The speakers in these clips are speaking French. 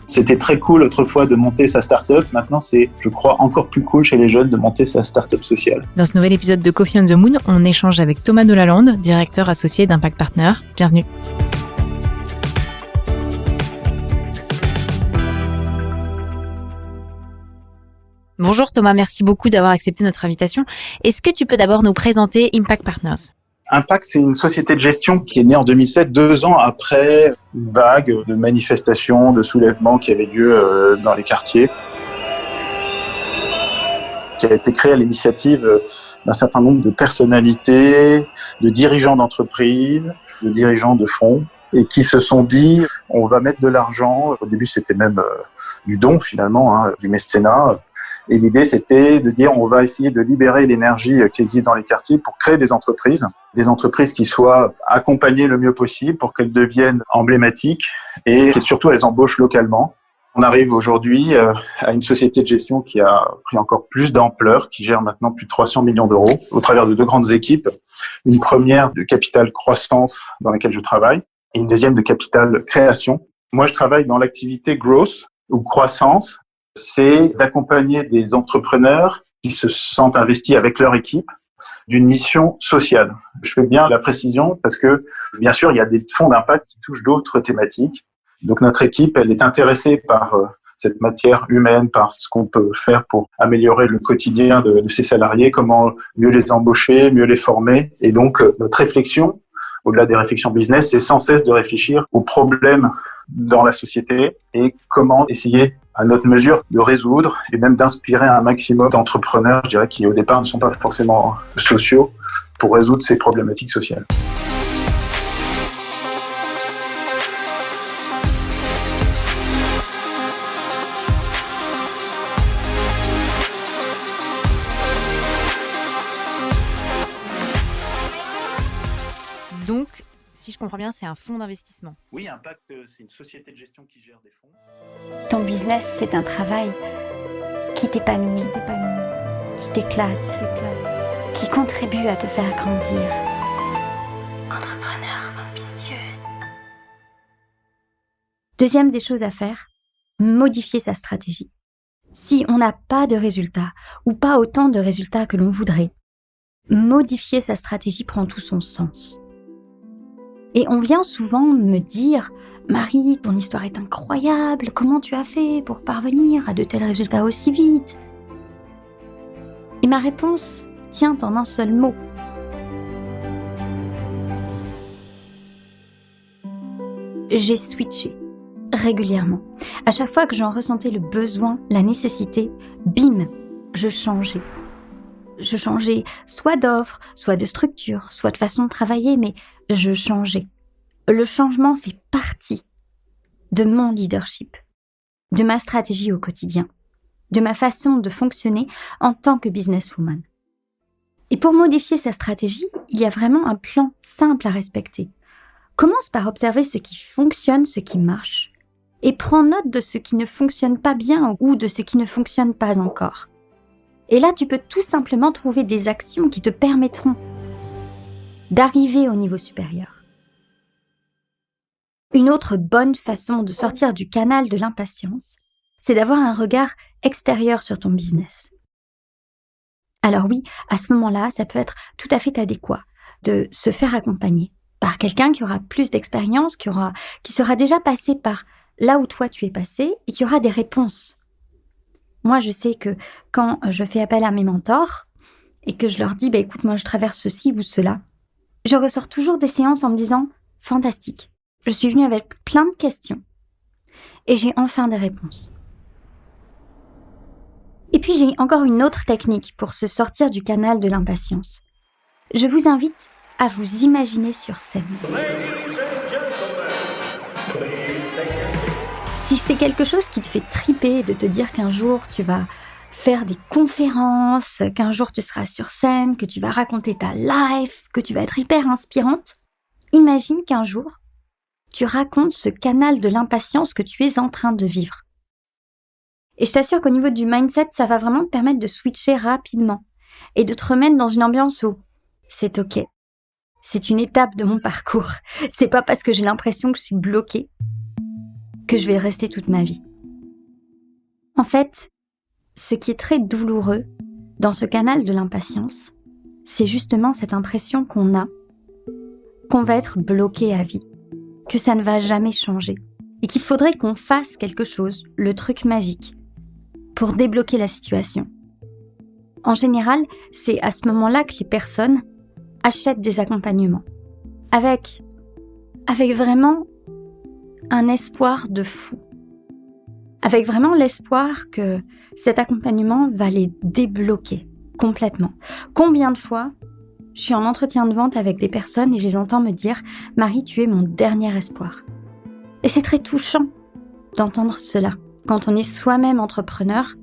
C'était très cool autrefois de monter sa start-up. Maintenant, c'est, je crois, encore plus cool chez les jeunes de monter sa start-up sociale. Dans ce nouvel épisode de Coffee on the Moon, on échange avec Thomas Delalande, directeur associé d'Impact Partner. Bienvenue. Bonjour Thomas, merci beaucoup d'avoir accepté notre invitation. Est-ce que tu peux d'abord nous présenter Impact Partners ? Impact, c'est une société de gestion qui est née en 2007, 2 ans après une vague de manifestations, de soulèvements qui avait lieu dans les quartiers, qui a été créée à l'initiative d'un certain nombre de personnalités, de dirigeants d'entreprises, de dirigeants de fonds, et qui se sont dit, on va mettre de l'argent. Au début, c'était même du don finalement, du mécénat. Et l'idée, c'était de dire, on va essayer de libérer l'énergie qui existe dans les quartiers pour créer des entreprises qui soient accompagnées le mieux possible pour qu'elles deviennent emblématiques et que surtout elles embauchent localement. On arrive aujourd'hui à une société de gestion qui a pris encore plus d'ampleur, qui gère maintenant plus de 300 millions d'euros au travers de 2 grandes équipes. Une première de capital croissance dans laquelle je travaille et une deuxième de capital création. Moi, je travaille dans l'activité growth ou croissance. C'est d'accompagner des entrepreneurs qui se sentent investis avec leur équipe d'une mission sociale. Je fais bien la précision parce que, bien sûr, il y a des fonds d'impact qui touchent d'autres thématiques. Donc, notre équipe, elle est intéressée par cette matière humaine, par ce qu'on peut faire pour améliorer le quotidien de ses salariés, comment mieux les embaucher, mieux les former. Et donc, notre réflexion, au-delà des réflexions business, c'est sans cesse de réfléchir aux problèmes dans la société et comment essayer à notre mesure de résoudre et même d'inspirer un maximum d'entrepreneurs, je dirais, qui au départ ne sont pas forcément sociaux, pour résoudre ces problématiques sociales. Donc, si je comprends bien, c'est un fonds d'investissement. Oui, Impact, c'est une société de gestion qui gère des fonds. Ton business, c'est un travail qui t'épanouit, qui t'éclate, qui contribue à te faire grandir. Entrepreneur ambitieuse. Deuxième des choses à faire, modifier sa stratégie. Si on n'a pas de résultats ou pas autant de résultats que l'on voudrait, modifier sa stratégie prend tout son sens. Et on vient souvent me dire « Marie, ton histoire est incroyable, comment tu as fait pour parvenir à de tels résultats aussi vite ?» Et ma réponse tient en un seul mot. J'ai switché régulièrement. À chaque fois que j'en ressentais le besoin, la nécessité, bim, je changeais. Je changeais soit d'offre, soit de structure, soit de façon de travailler, mais je changeais. Le changement fait partie de mon leadership, de ma stratégie au quotidien, de ma façon de fonctionner en tant que businesswoman. Et pour modifier sa stratégie, il y a vraiment un plan simple à respecter. Commence par observer ce qui fonctionne, ce qui marche, et prends note de ce qui ne fonctionne pas bien ou de ce qui ne fonctionne pas encore. Et là, tu peux tout simplement trouver des actions qui te permettront d'arriver au niveau supérieur. Une autre bonne façon de sortir du canal de l'impatience, c'est d'avoir un regard extérieur sur ton business. Alors oui, à ce moment-là, ça peut être tout à fait adéquat de se faire accompagner par quelqu'un qui aura plus d'expérience, qui sera déjà passé par là où toi tu es passé et qui aura des réponses. Moi, je sais que quand je fais appel à mes mentors et que je leur dis, écoute, moi, je traverse ceci ou cela, je ressors toujours des séances en me disant, fantastique, je suis venue avec plein de questions et j'ai enfin des réponses. Et puis, j'ai encore une autre technique pour se sortir du canal de l'impatience. Je vous invite à vous imaginer sur scène. Si c'est quelque chose qui te fait triper de te dire qu'un jour tu vas faire des conférences, qu'un jour tu seras sur scène, que tu vas raconter ta life, que tu vas être hyper inspirante, imagine qu'un jour tu racontes ce canal de l'impatience que tu es en train de vivre. Et je t'assure qu'au niveau du mindset, ça va vraiment te permettre de switcher rapidement et de te remettre dans une ambiance où c'est ok. C'est une étape de mon parcours. C'est pas parce que j'ai l'impression que je suis bloquée que je vais rester toute ma vie. En fait, ce qui est très douloureux dans ce canal de l'impatience, c'est justement cette impression qu'on a qu'on va être bloqué à vie, que ça ne va jamais changer et qu'il faudrait qu'on fasse quelque chose, le truc magique, pour débloquer la situation. En général, c'est à ce moment-là que les personnes achètent des accompagnements avec vraiment un espoir de fou. Avec vraiment l'espoir que cet accompagnement va les débloquer complètement. Combien de fois je suis en entretien de vente avec des personnes et je les entends me dire « Marie, tu es mon dernier espoir ». Et c'est très touchant d'entendre cela quand on est soi-même entrepreneur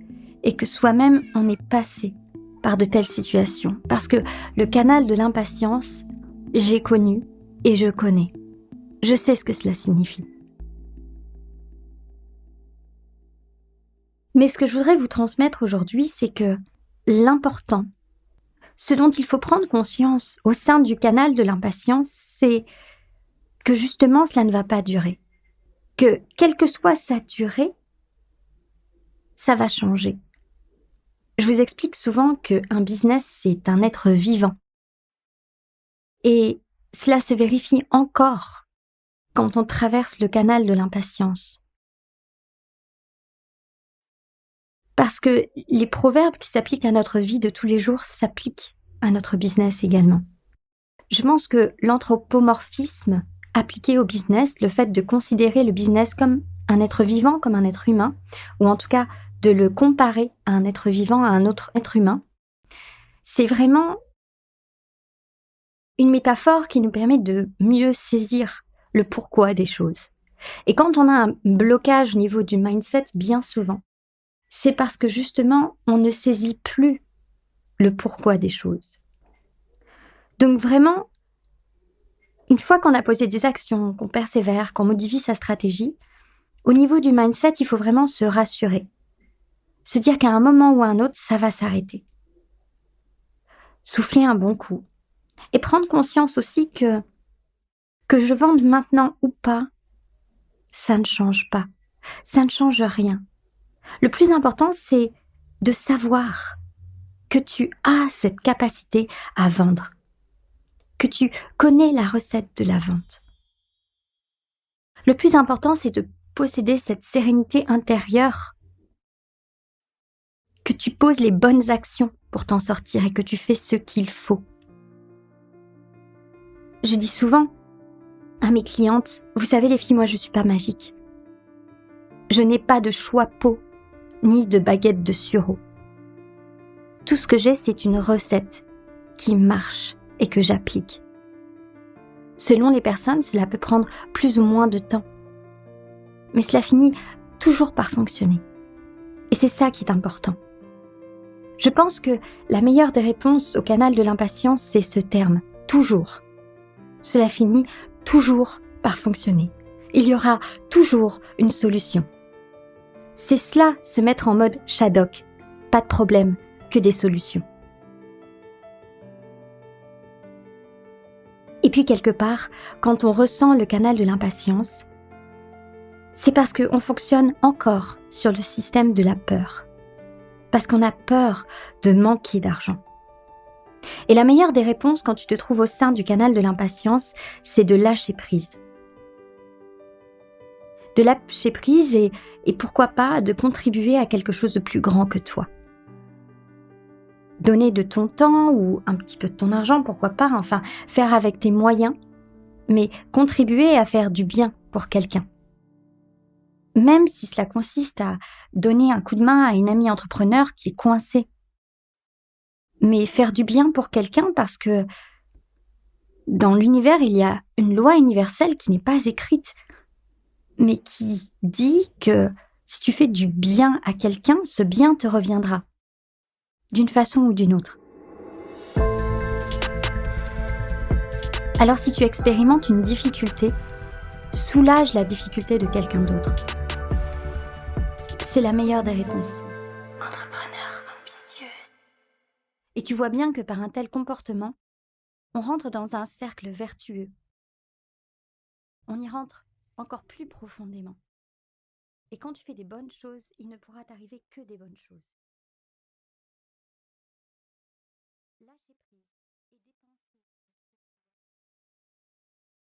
et que soi-même on est passé par de telles situations. Parce que le canal de l'impatience, j'ai connu et je connais. Je sais ce que cela signifie. Mais ce que je voudrais vous transmettre aujourd'hui, c'est que l'important, ce dont il faut prendre conscience au sein du canal de l'impatience, c'est que justement cela ne va pas durer. Que quelle que soit sa durée, ça va changer. Je vous explique souvent qu'un business, c'est un être vivant. Et cela se vérifie encore quand on traverse le canal de l'impatience. Parce que les proverbes qui s'appliquent à notre vie de tous les jours s'appliquent à notre business également. Je pense que l'anthropomorphisme appliqué au business, le fait de considérer le business comme un être vivant, comme un être humain, ou en tout cas de le comparer à un être vivant, à un autre être humain, c'est vraiment une métaphore qui nous permet de mieux saisir le pourquoi des choses. Et quand on a un blocage au niveau du mindset, bien souvent, c'est parce que justement, on ne saisit plus le pourquoi des choses. Donc vraiment, une fois qu'on a posé des actions, qu'on persévère, qu'on modifie sa stratégie, au niveau du mindset, il faut vraiment se rassurer. Se dire qu'à un moment ou à un autre, ça va s'arrêter. Souffler un bon coup. Et prendre conscience aussi que je vende maintenant ou pas, ça ne change pas. Ça ne change rien. Le plus important, c'est de savoir que tu as cette capacité à vendre, que tu connais la recette de la vente. Le plus important, c'est de posséder cette sérénité intérieure, que tu poses les bonnes actions pour t'en sortir et que tu fais ce qu'il faut. Je dis souvent à mes clientes, vous savez les filles, moi je suis pas magique. Je n'ai pas de choix pot ni de baguette de sureau. Tout ce que j'ai, c'est une recette qui marche et que j'applique. Selon les personnes, cela peut prendre plus ou moins de temps. Mais cela finit toujours par fonctionner. Et c'est ça qui est important. Je pense que la meilleure des réponses au canal de l'impatience, c'est ce terme, toujours. Cela finit toujours par fonctionner. Il y aura toujours une solution. C'est cela, se mettre en mode Shadok. Pas de problème, que des solutions. Et puis quelque part, quand on ressent le canal de l'impatience, c'est parce qu'on fonctionne encore sur le système de la peur. Parce qu'on a peur de manquer d'argent. Et la meilleure des réponses quand tu te trouves au sein du canal de l'impatience, c'est de lâcher prise. De lâcher prise et pourquoi pas de contribuer à quelque chose de plus grand que toi. Donner de ton temps ou un petit peu de ton argent, pourquoi pas, enfin, faire avec tes moyens, mais contribuer à faire du bien pour quelqu'un. Même si cela consiste à donner un coup de main à une amie entrepreneur qui est coincée. Mais faire du bien pour quelqu'un parce que dans l'univers, il y a une loi universelle qui n'est pas écrite, mais qui dit que si tu fais du bien à quelqu'un, ce bien te reviendra, d'une façon ou d'une autre. Alors si tu expérimentes une difficulté, soulage la difficulté de quelqu'un d'autre. C'est la meilleure des réponses. Entrepreneur ambitieuse. Et tu vois bien que par un tel comportement, on rentre dans un cercle vertueux. On y rentre encore plus profondément. Et quand tu fais des bonnes choses, il ne pourra t'arriver que des bonnes choses. Lâcher prise et dépenser.